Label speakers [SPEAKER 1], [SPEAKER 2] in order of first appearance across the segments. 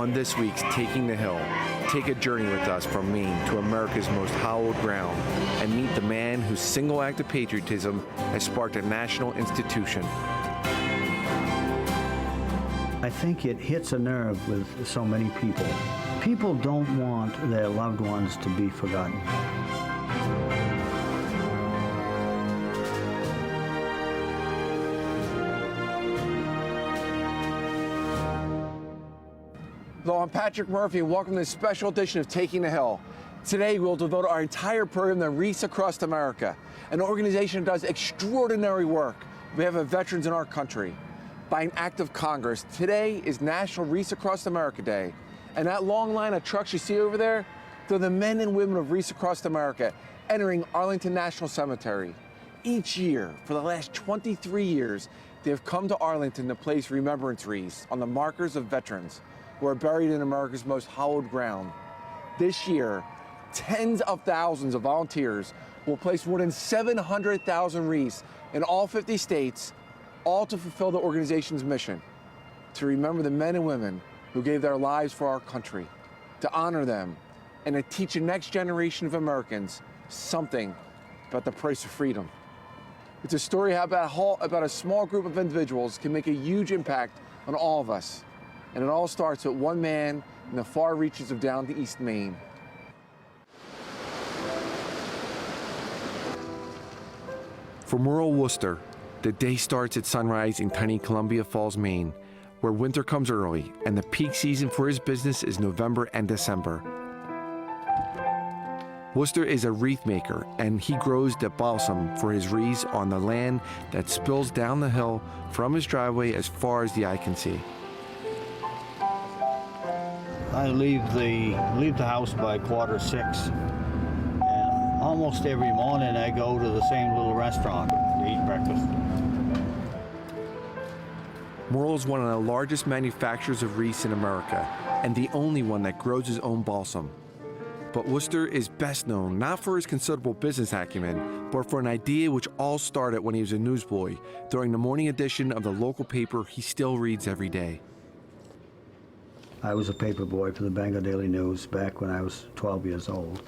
[SPEAKER 1] On this week's Taking the Hill, take a journey with us from Maine to America's most hallowed ground and meet the man whose single act of patriotism has sparked a national institution.
[SPEAKER 2] I think it hits a nerve with so many people. People don't want their loved ones to be forgotten.
[SPEAKER 1] Hello, I'm Patrick Murphy, and welcome to this special edition of Taking the Hill. Today, we'll devote our entire program to Wreaths Across America, an organization that does extraordinary work. We have veterans in our country. By an act of Congress, today is National Wreaths Across America Day. And that long line of trucks you see over there, they're the men and women of Wreaths Across America entering Arlington National Cemetery. Each year, for the last 23 years, they have come to Arlington to place remembrance wreaths on the markers of veterans who are buried in America's most hallowed ground. This year, tens of thousands of volunteers will place more than 700,000 wreaths in all 50 states, all to fulfill the organization's mission, to remember the men and women who gave their lives for our country, to honor them, and to teach the next generation of Americans something about the price of freedom. It's a story about a small group of individuals can make a huge impact on all of us. And it all starts with one man in the far reaches of down to East Maine. From rural Worcester, the day starts at sunrise in tiny Columbia Falls, Maine, where winter comes early and the peak season for his business is November and December. Worcester is a wreath maker, and he grows the balsam for his wreaths on the land that spills down the hill from his driveway as far as the eye can see.
[SPEAKER 2] I leave the house by 5:45, and almost every morning I go to the same little restaurant to eat breakfast.
[SPEAKER 1] Morrill is one of the largest manufacturers of wreaths in America, and the only one that grows his own balsam. But Worcester is best known not for his considerable business acumen, but for an idea which all started when he was a newsboy during the morning edition of the local paper he still reads every day.
[SPEAKER 2] I was a paper boy for the Bangor Daily News back when I was 12 years old.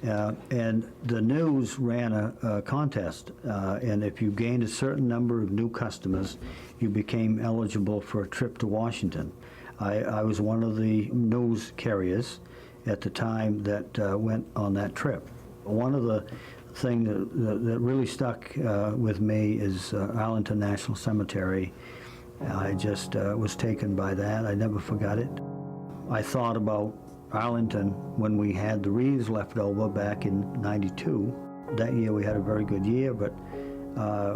[SPEAKER 2] And the news ran a contest, and if you gained a certain number of new customers, you became eligible for a trip to Washington. I was one of the news carriers at the time that went on that trip. One of the things that really stuck with me is Arlington National Cemetery. I just was taken by that. I never forgot it. I thought about Arlington when we had the wreaths left over back in '92. That year we had a very good year, but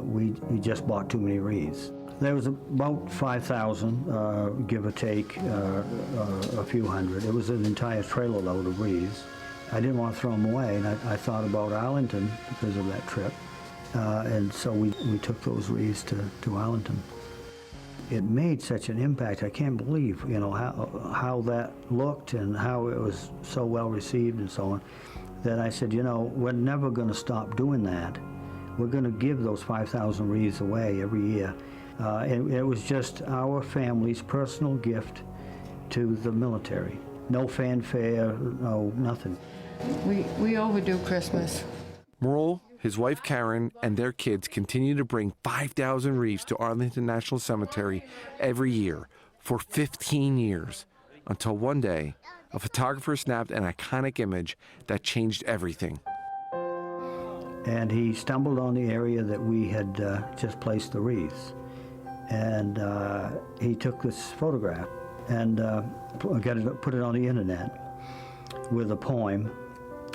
[SPEAKER 2] we just bought too many wreaths. There was about 5,000, give or take a few hundred. It was an entire trailer load of wreaths. I didn't want to throw them away, and I thought about Arlington because of that trip. And so we took those wreaths to Arlington. It made such an impact. I can't believe, how that looked and how it was so well received and so on, that I said, we're never going to stop doing that. We're going to give those 5,000 wreaths away every year. And it was just our family's personal gift to the military. No fanfare, no nothing.
[SPEAKER 3] We overdo Christmas.
[SPEAKER 1] Morrill, his wife Karen, and their kids continue to bring 5,000 wreaths to Arlington National Cemetery every year for 15 years, until one day, a photographer snapped an iconic image that changed everything.
[SPEAKER 2] And he stumbled on the area that we had just placed the wreaths. And he took this photograph and put it on the internet with a poem,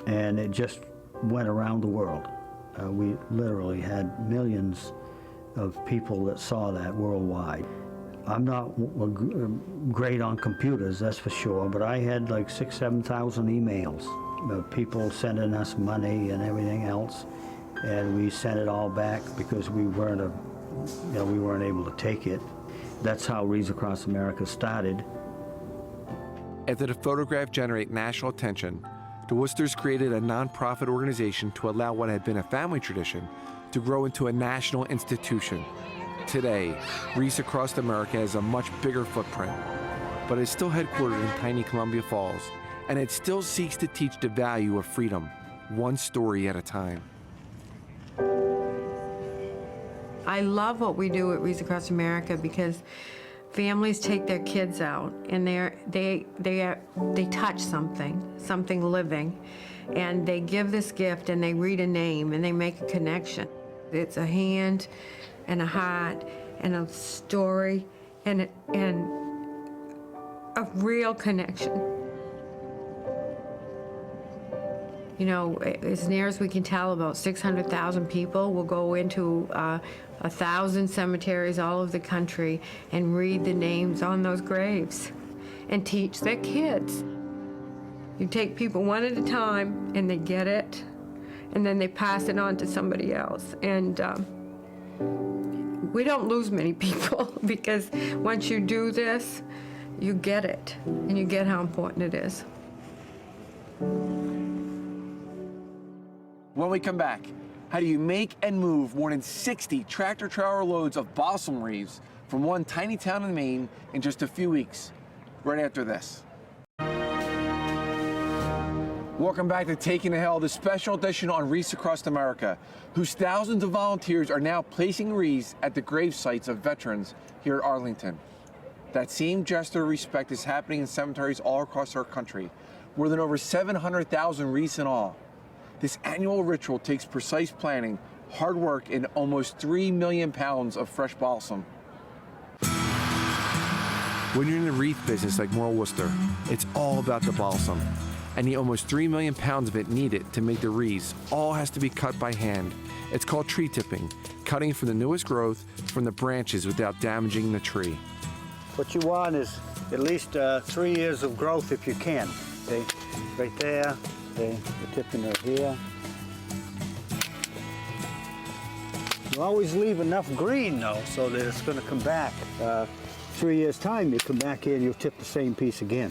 [SPEAKER 2] and it just went around the world. We literally had millions of people that saw that worldwide. I'm not great on computers, that's for sure, but I had like 6,000 to 7,000 emails, people sending us money and everything else, and we sent it all back because we weren't able to take it. That's how Wreaths Across America started.
[SPEAKER 1] After the photograph generated national attention, the Worcesters created a nonprofit organization to allow what had been a family tradition to grow into a national institution. Today, Wreaths Across America has a much bigger footprint. but it's still headquartered in tiny Columbia Falls, and it still seeks to teach the value of freedom, one story at a time.
[SPEAKER 3] I love what we do at Wreaths Across America because families take their kids out and they touch something living, and they give this gift and they read a name and they make a connection. It's a hand and a heart and a story and a real connection. You know, as near as we can tell, about 600,000 people will go into 1,000 cemeteries all over the country and read the names on those graves and teach their kids. You take people one at a time and they get it, and then they pass it on to somebody else. And we don't lose many people because once you do this, you get it, and you get how important it is.
[SPEAKER 1] When we come back, how do you make and move more than 60 tractor-trailer loads of balsam wreaths from one tiny town in Maine in just a few weeks? Right after this. Welcome back to Taking the Hill, the special edition on Wreaths Across America, whose thousands of volunteers are now placing wreaths at the grave sites of veterans here at Arlington. That same gesture of respect is happening in cemeteries all across our country, more than over 700,000 wreaths in all. This annual ritual takes precise planning, hard work, and almost 3 million pounds of fresh balsam. When you're in the wreath business like Moral Worcester, it's all about the balsam. And the almost 3 million pounds of it needed to make the wreaths all has to be cut by hand. It's called tree tipping, cutting from the newest growth from the branches without damaging the tree.
[SPEAKER 2] What you want is at least 3 years of growth if you can. Okay, right there. Okay, the tipping right here. You always leave enough green though, so that it's going to come back. 3 years time, you come back here and you'll tip the same piece again.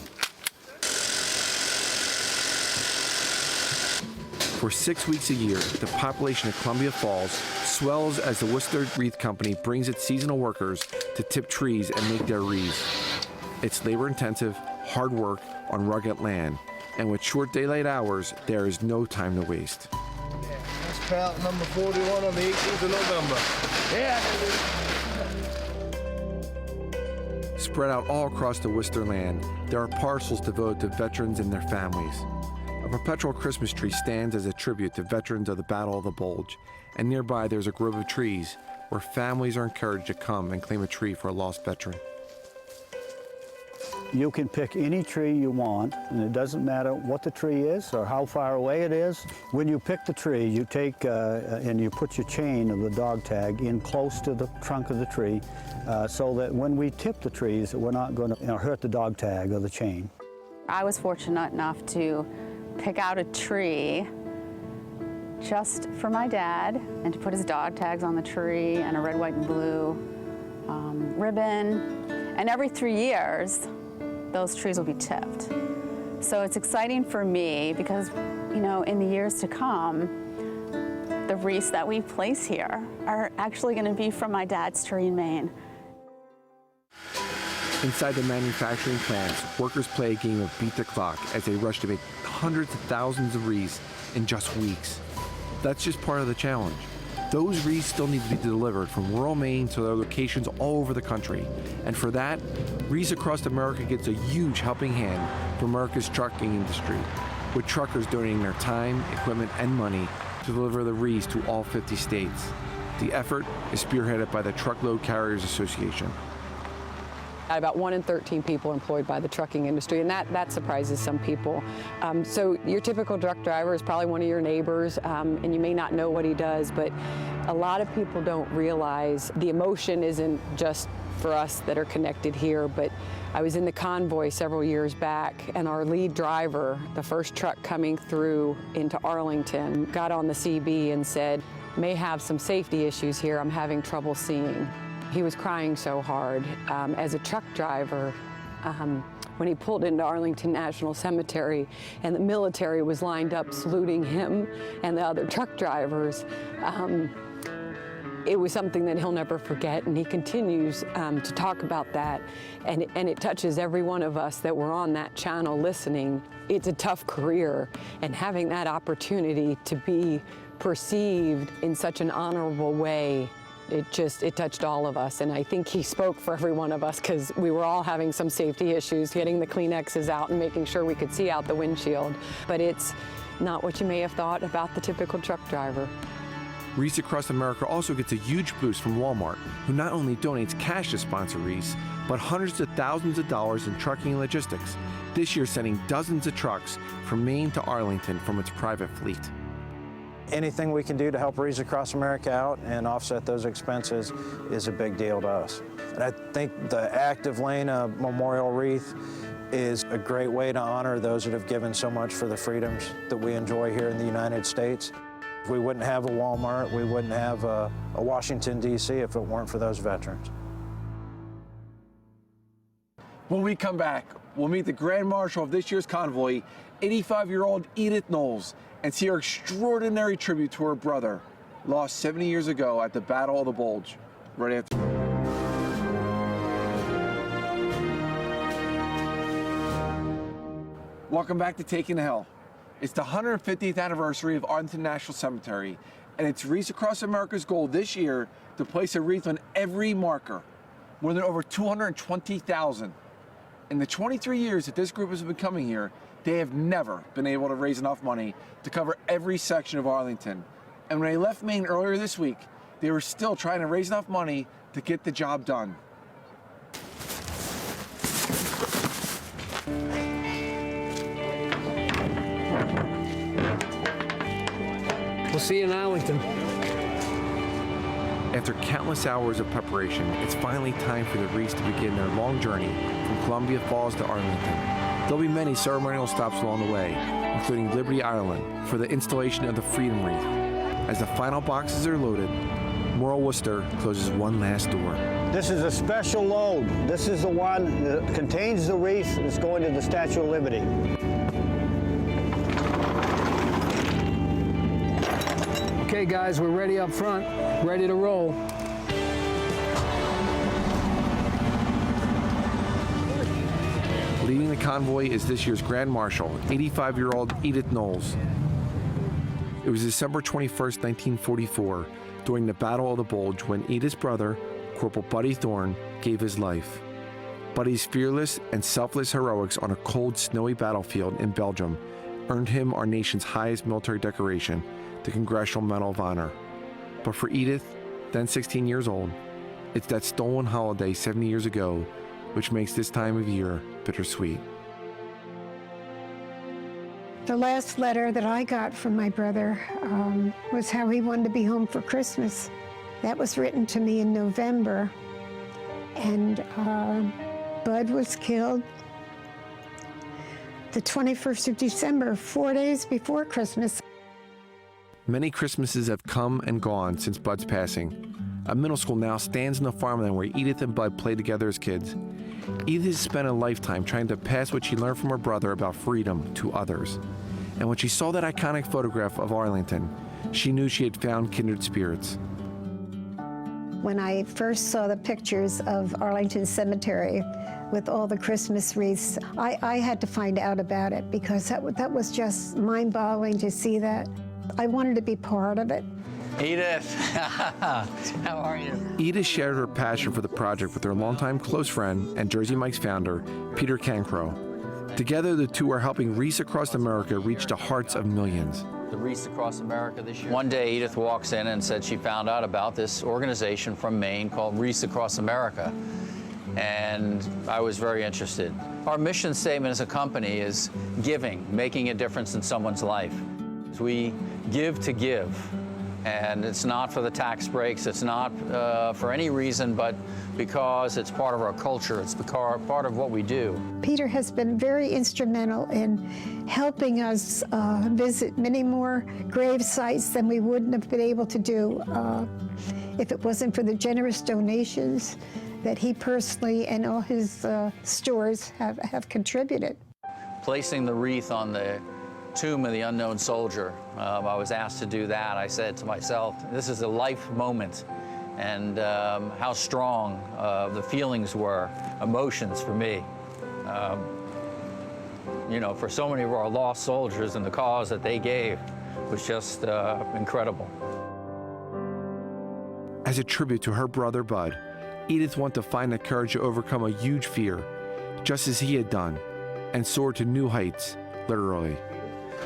[SPEAKER 1] For 6 weeks a year, the population of Columbia Falls swells as the Worcester Wreath Company brings its seasonal workers to tip trees and make their wreaths. It's labor-intensive, hard work on rugged land, and with short daylight hours, there is no time to waste.
[SPEAKER 4] That's pallet number 41 on the 18th of November. Yeah.
[SPEAKER 1] Spread out all across the Worcester land, there are parcels devoted to veterans and their families. A perpetual Christmas tree stands as a tribute to veterans of the Battle of the Bulge, and nearby there's a grove of trees where families are encouraged to come and claim a tree for a lost veteran.
[SPEAKER 2] You can pick any tree you want, and it doesn't matter what the tree is or how far away it is. When you pick the tree, you take and you put your chain of the dog tag in close to the trunk of the tree so that when we tip the trees, we're not going to hurt the dog tag or the chain.
[SPEAKER 5] I was fortunate enough to pick out a tree just for my dad and to put his dog tags on the tree and a red, white, and blue ribbon. And every 3 years, those trees will be tipped. So it's exciting for me because, you know, in the years to come, the wreaths that we place here are actually going to be from my dad's tree in Maine.
[SPEAKER 1] Inside the manufacturing plants, workers play a game of beat the clock as they rush to make hundreds of thousands of wreaths in just weeks. That's just part of the challenge. Those wreaths still need to be delivered from rural Maine to their locations all over the country. And for that, Wreaths Across America gets a huge helping hand from America's trucking industry, with truckers donating their time, equipment, and money to deliver the wreaths to all 50 states. The effort is spearheaded by the Truckload Carriers Association.
[SPEAKER 6] About 1 in 13 people employed by the trucking industry, and that surprises some people. So your typical truck driver is probably one of your neighbors, and you may not know what he does, but a lot of people don't realize the emotion isn't just for us that are connected here, but I was in the convoy several years back, and our lead driver, the first truck coming through into Arlington, got on the CB and said, "May have some safety issues here, I'm having trouble seeing." He was crying so hard. As a truck driver, when he pulled into Arlington National Cemetery and the military was lined up saluting him and the other truck drivers, it was something that he'll never forget, and he continues to talk about that, and it touches every one of us that were on that channel listening. It's a tough career, and having that opportunity to be perceived in such an honorable way, it touched all of us, and I think he spoke for every one of us, because we were all having some safety issues, getting the Kleenexes out and making sure we could see out the windshield. But it's not what you may have thought about the typical truck driver.
[SPEAKER 1] Wreaths Across America also gets a huge boost from Walmart, who not only donates cash to sponsor Wreaths, but hundreds of thousands of dollars in trucking and logistics, this year sending dozens of trucks from Maine to Arlington from its private fleet.
[SPEAKER 7] Anything we can do to help Wreaths Across America out and offset those expenses is a big deal to us. And I think the act of laying a memorial wreath is a great way to honor those that have given so much for the freedoms that we enjoy here in the United States. We wouldn't have a Walmart, we wouldn't have a Washington, D.C. if it weren't for those veterans.
[SPEAKER 1] When we come back, we'll meet the Grand Marshal of this year's convoy, 85-year-old Edith Knowles, and see her extraordinary tribute to her brother, lost 70 years ago at the Battle of the Bulge. Right after. Welcome back to Taking the Hill. It's the 150th anniversary of Arlington National Cemetery, and it's Wreaths Across America's goal this year to place a wreath on every marker, more than over 220,000. In the 23 years that this group has been coming here, they have never been able to raise enough money to cover every section of Arlington. And when they left Maine earlier this week, they were still trying to raise enough money to get the job done.
[SPEAKER 8] We'll see you in Arlington.
[SPEAKER 1] After countless hours of preparation, it's finally time for the Wreaths to begin their long journey from Columbia Falls to Arlington. There'll be many ceremonial stops along the way, including Liberty Island for the installation of the Freedom Wreath. As the final boxes are loaded, Merle Worcester closes one last door.
[SPEAKER 9] This is a special load. This is the one that contains the wreath that's going to the Statue of Liberty.
[SPEAKER 8] Okay, guys, we're ready up front, ready to roll.
[SPEAKER 1] Leading the convoy is this year's Grand Marshal, 85-year-old Edith Knowles. It was December 21st, 1944, during the Battle of the Bulge, when Edith's brother, Corporal Buddy Thorne, gave his life. Buddy's fearless and selfless heroics on a cold, snowy battlefield in Belgium earned him our nation's highest military decoration, the Congressional Medal of Honor. But for Edith, then 16 years old, it's that stolen holiday 70 years ago which makes this time of year bittersweet.
[SPEAKER 10] The last letter that I got from my brother was how he wanted to be home for Christmas. That was written to me in November, and Bud was killed the 21st of December, 4 days before Christmas.
[SPEAKER 1] Many Christmases have come and gone since Bud's passing. A middle school now stands in the farmland where Edith and Bud played together as kids. Edith has spent a lifetime trying to pass what she learned from her brother about freedom to others. And when she saw that iconic photograph of Arlington, she knew she had found kindred spirits.
[SPEAKER 10] When I first saw the pictures of Arlington Cemetery with all the Christmas wreaths, I had to find out about it because that was just mind-boggling to see that. I wanted to be part of it.
[SPEAKER 11] Edith, how are you?
[SPEAKER 1] Edith shared her passion for the project with her longtime close friend and Jersey Mike's founder, Peter Cancro. Together, the two are helping Wreaths Across America reach the hearts of millions.
[SPEAKER 11] The Wreaths Across America this year. One day, Edith walks in and said she found out about this organization from Maine called Wreaths Across America. And I was very interested. Our mission statement as a company is giving, making a difference in someone's life. We give to give. And it's not for the tax breaks, it's not for any reason, but because it's part of our culture, it's part of what we do.
[SPEAKER 10] Peter has been very instrumental in helping us visit many more grave sites than we wouldn't have been able to do if it wasn't for the generous donations that he personally and all his stores have contributed.
[SPEAKER 11] Placing the wreath on the tomb of the unknown soldier. I was asked to do that. I said to myself, this is a life moment. and how strong the feelings were, emotions for me. You know, for so many of our lost soldiers and the cause that they gave was just incredible.
[SPEAKER 1] As a tribute to her brother, Bud, Edith wanted to find the courage to overcome a huge fear, just as he had done, and soar to new heights, literally.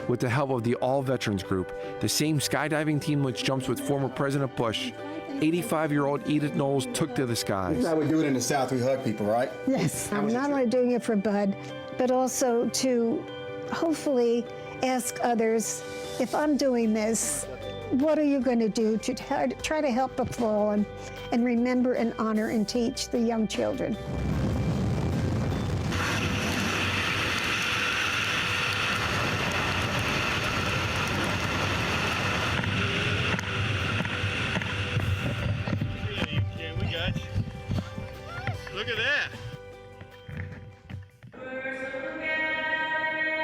[SPEAKER 1] With the help of the All Veterans Group, the same skydiving team which jumps with former President Bush, 85-year-old Edith Knowles took to the skies.
[SPEAKER 12] That's how we do it in the South. We hug people, right?
[SPEAKER 10] Yes, I'm not only doing it for Bud, but also to hopefully ask others, if I'm doing this, what are you going to do to try to help the fallen and remember and honor and teach the young children?
[SPEAKER 12] Look at that.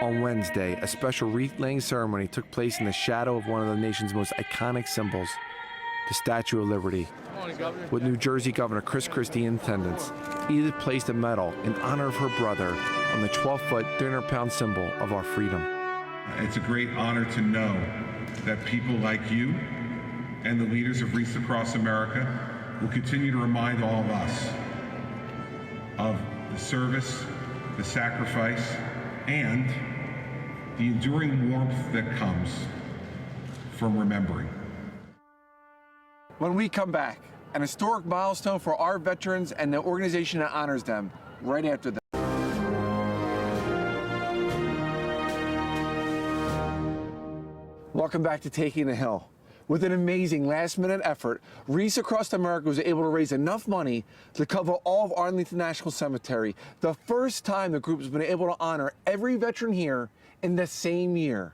[SPEAKER 1] On Wednesday, a special wreath-laying ceremony took place in the shadow of one of the nation's most iconic symbols, the Statue of Liberty. With New Jersey Governor Chris Christie in attendance, Edith placed a medal in honor of her brother on the 12-foot, 300-pound symbol of our freedom.
[SPEAKER 13] It's a great honor to know that people like you and the leaders of Wreaths across America will continue to remind all of us of the service, the sacrifice, and the enduring warmth that comes from remembering.
[SPEAKER 1] When we come back, an historic milestone for our veterans and the organization that honors them, right after this. Welcome back to Taking the Hill. With an amazing last-minute effort, Wreaths Across America was able to raise enough money to cover all of Arlington National Cemetery, the first time the group has been able to honor every veteran here in the same year.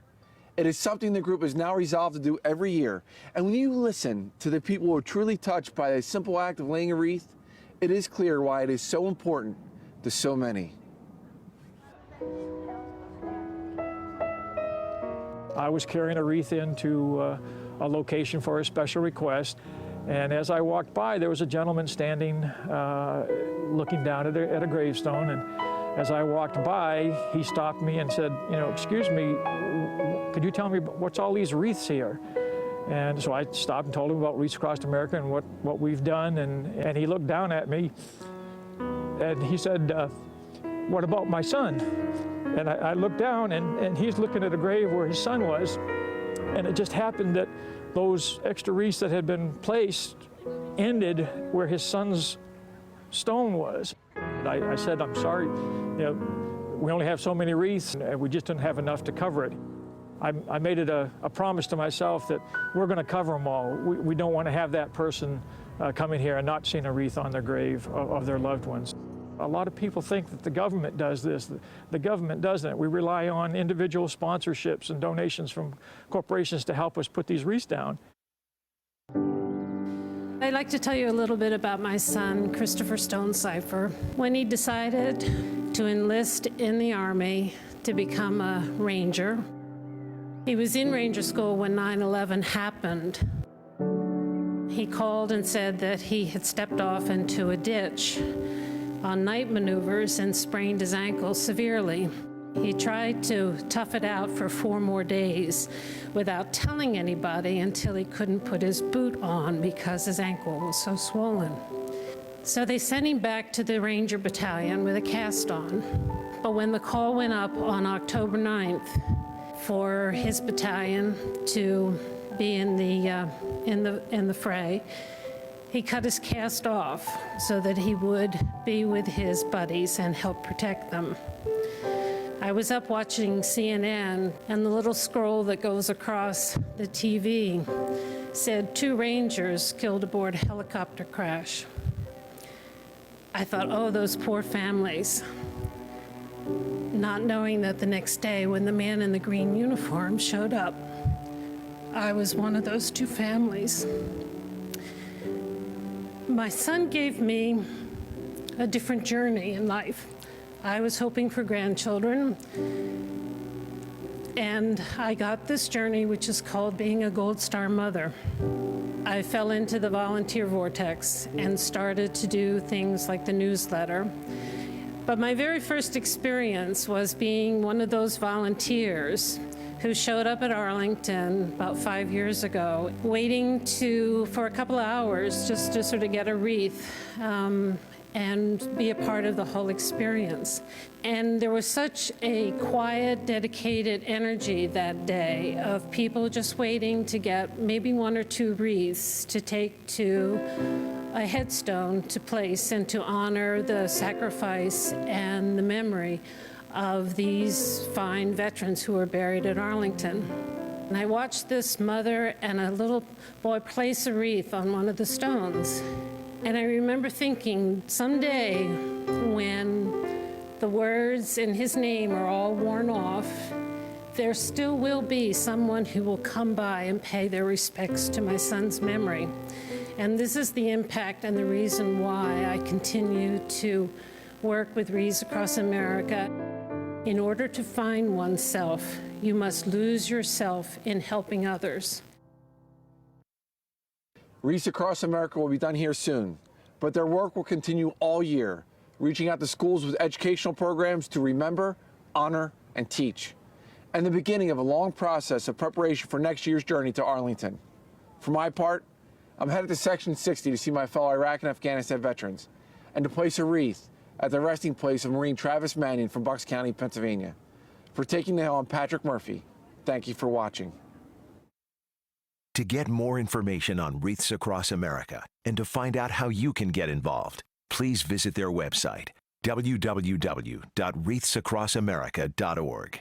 [SPEAKER 1] It is something the group has now resolved to do every year. And when you listen to the people who are truly touched by a simple act of laying a wreath, it is clear why it is so important to so many.
[SPEAKER 14] I was carrying a wreath into a location for a special request, and as I walked by, there was a gentleman standing looking down at a gravestone, and as I walked by, he stopped me and said, you know, excuse me, could you tell me what's all these wreaths here? And so I stopped and told him about Wreaths Across America and what we've done, and he looked down at me and he said, what about my son? And I looked down, and he's looking at a grave where his son was, and it just happened that those extra wreaths that had been placed ended where his son's stone was. I said, I'm sorry, you know, we only have so many wreaths, and we just didn't have enough to cover it. I made it a promise to myself that we're going to cover them all. We don't want to have that person come in here and not seeing a wreath on their grave of their loved ones. A lot of people think that the government does this. The government doesn't. We rely on individual sponsorships and donations from corporations to help us put these wreaths down.
[SPEAKER 15] I'd like to tell you a little bit about my son, Christopher Stone Cipher. When he decided to enlist in the Army to become a Ranger, he was in Ranger School when 9/11 happened. He called and said that he had stepped off into a ditch on night maneuvers and sprained his ankle severely. He tried to tough it out for 4 more days without telling anybody until he couldn't put his boot on because his ankle was so swollen. So they sent him back to the Ranger Battalion with a cast on. But when the call went up on October 9th for his battalion to be in the fray, he cut his cast off so that he would be with his buddies and help protect them. I was up watching CNN, and the little scroll that goes across the TV said 2 Rangers killed aboard a helicopter crash. I thought, oh, those poor families. Not knowing that the next day when the man in the green uniform showed up, I was one of those 2 families. My son gave me a different journey in life. I was hoping for grandchildren, And I got this journey, which is called being a Gold Star mother. I fell into the volunteer vortex and started to do things like the newsletter. But my very first experience was being one of those volunteers who showed up at Arlington about 5 years ago, waiting for a couple of hours just to sort of get a wreath and be a part of the whole experience. And there was such a quiet, dedicated energy that day of people just waiting to get maybe 1 or 2 wreaths to take to a headstone to place and to honor the sacrifice and the memory of these fine veterans who were buried at Arlington. And I watched this mother and a little boy place a wreath on one of the stones. And I remember thinking, someday when the words in his name are all worn off, there still will be someone who will come by and pay their respects to my son's memory. And this is the impact and the reason why I continue to work with Wreaths Across America. In order to find oneself, you must lose yourself in helping others.
[SPEAKER 1] Wreaths Across America will be done here soon, but their work will continue all year, reaching out to schools with educational programs to remember, honor, and teach, and the beginning of a long process of preparation for next year's journey to Arlington. For my part, I'm headed to Section 60 to see my fellow Iraq and Afghanistan veterans, and to place a wreath at the resting place of Marine Travis Mannion from Bucks County, Pennsylvania. For Taking the Hill, I'm Patrick Murphy. Thank you for watching.
[SPEAKER 16] To get more information on Wreaths Across America and to find out how you can get involved, please visit their website, www.wreathsacrossamerica.org.